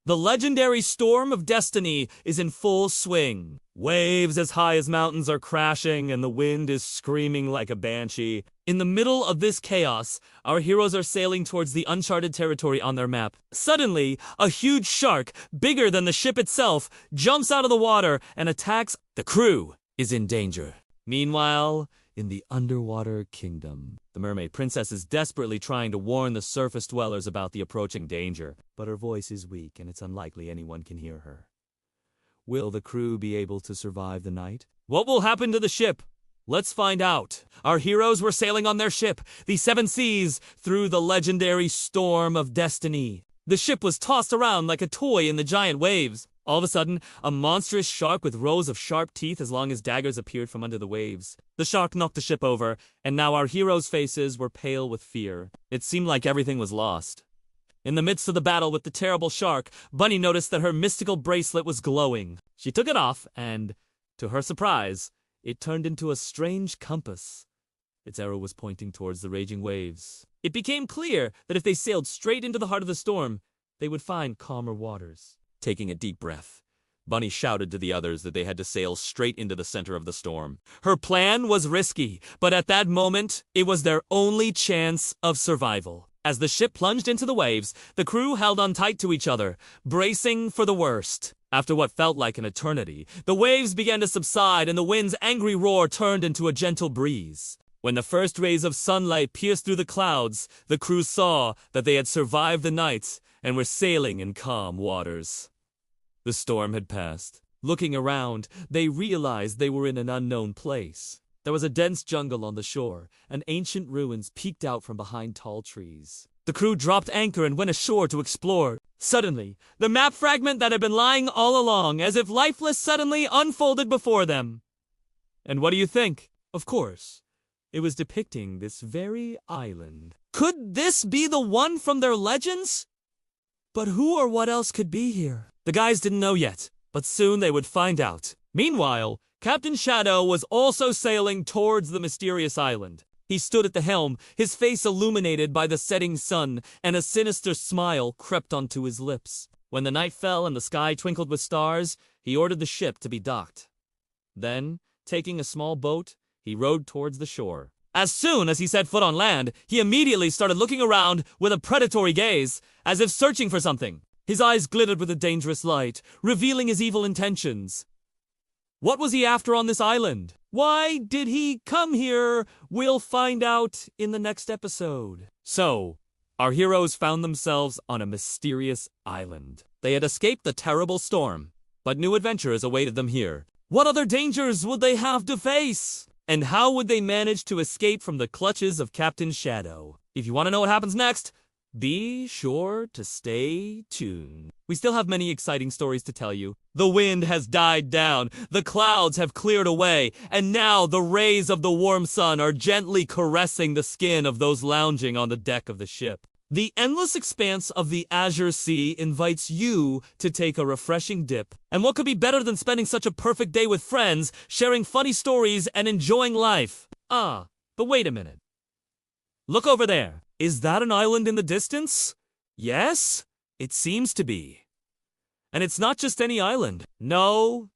The legendary storm of destiny is in full swing. Waves as high as mountains are crashing, and the wind is screaming like a banshee. In the middle of this chaos, our heroes are sailing towards the uncharted territory on their map. Suddenly, a huge shark, bigger than the ship itself, jumps out of the water and attacks. The crew is in danger. Meanwhile, in the underwater kingdom, the mermaid princess is desperately trying to warn the surface dwellers about the approaching danger, but her voice is weak and it's unlikely anyone can hear her. Will the crew be able to survive the night? What will happen to the ship? Let's find out. Our heroes were sailing on their ship, the Seven Seas, through the legendary storm of destiny. The ship was tossed around like a toy in the giant waves. All of a sudden, a monstrous shark with rows of sharp teeth as long as daggers appeared from under the waves. The shark knocked the ship over, and now our heroes' faces were pale with fear. It seemed like everything was lost. In the midst of the battle with the terrible shark, Bunny noticed that her mystical bracelet was glowing. She took it off, and, to her surprise, it turned into a strange compass. Its arrow was pointing towards the raging waves. It became clear that if they sailed straight into the heart of the storm, they would find calmer waters. Taking a deep breath, Bunny shouted to the others that they had to sail straight into the center of the storm. Her plan was risky, but at that moment, it was their only chance of survival. As the ship plunged into the waves, the crew held on tight to each other, bracing for the worst. After what felt like an eternity, the waves began to subside and the wind's angry roar turned into a gentle breeze. When the first rays of sunlight pierced through the clouds, the crew saw that they had survived the night and were sailing in calm waters. The storm had passed. Looking around, they realized they were in an unknown place. There was a dense jungle on the shore, and ancient ruins peeked out from behind tall trees. The crew dropped anchor and went ashore to explore. Suddenly, the map fragment that had been lying all along, as if lifeless, suddenly unfolded before them. And what do you think? Of course, it was depicting this very island. Could this be the one from their legends? But who or what else could be here? The guys didn't know yet, but soon they would find out. Meanwhile, Captain Shadow was also sailing towards the mysterious island. He stood at the helm, his face illuminated by the setting sun, and a sinister smile crept onto his lips. When the night fell and the sky twinkled with stars, he ordered the ship to be docked. Then, taking a small boat, he rowed towards the shore. As soon as he set foot on land, he immediately started looking around with a predatory gaze, as if searching for something. His eyes glittered with a dangerous light, revealing his evil intentions. What was he after on this island? Why did he come here? We'll find out in the next episode. So, our heroes found themselves on a mysterious island. They had escaped the terrible storm, but new adventures awaited them here. What other dangers would they have to face? And how would they manage to escape from the clutches of Captain Shadow? If you want to know what happens next, be sure to stay tuned. We still have many exciting stories to tell you. The wind has died down, the clouds have cleared away, and now the rays of the warm sun are gently caressing the skin of those lounging on the deck of the ship. The endless expanse of the Azure Sea invites you to take a refreshing dip. And what could be better than spending such a perfect day with friends, sharing funny stories, and enjoying life? But wait a minute. Look over there. Is that an island in the distance? Yes, it seems to be. And it's not just any island. No,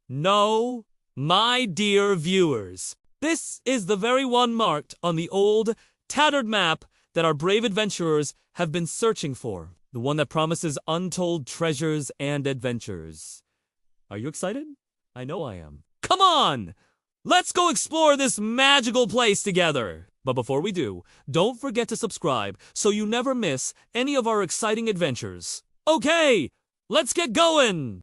my dear viewers. This is the very one marked on the old, tattered map that our brave adventurers have been searching for. The one that promises untold treasures and adventures. Are you excited? I know I am. Come on! Let's go explore this magical place together! But before we do, don't forget to subscribe so you never miss any of our exciting adventures. Okay, let's get going!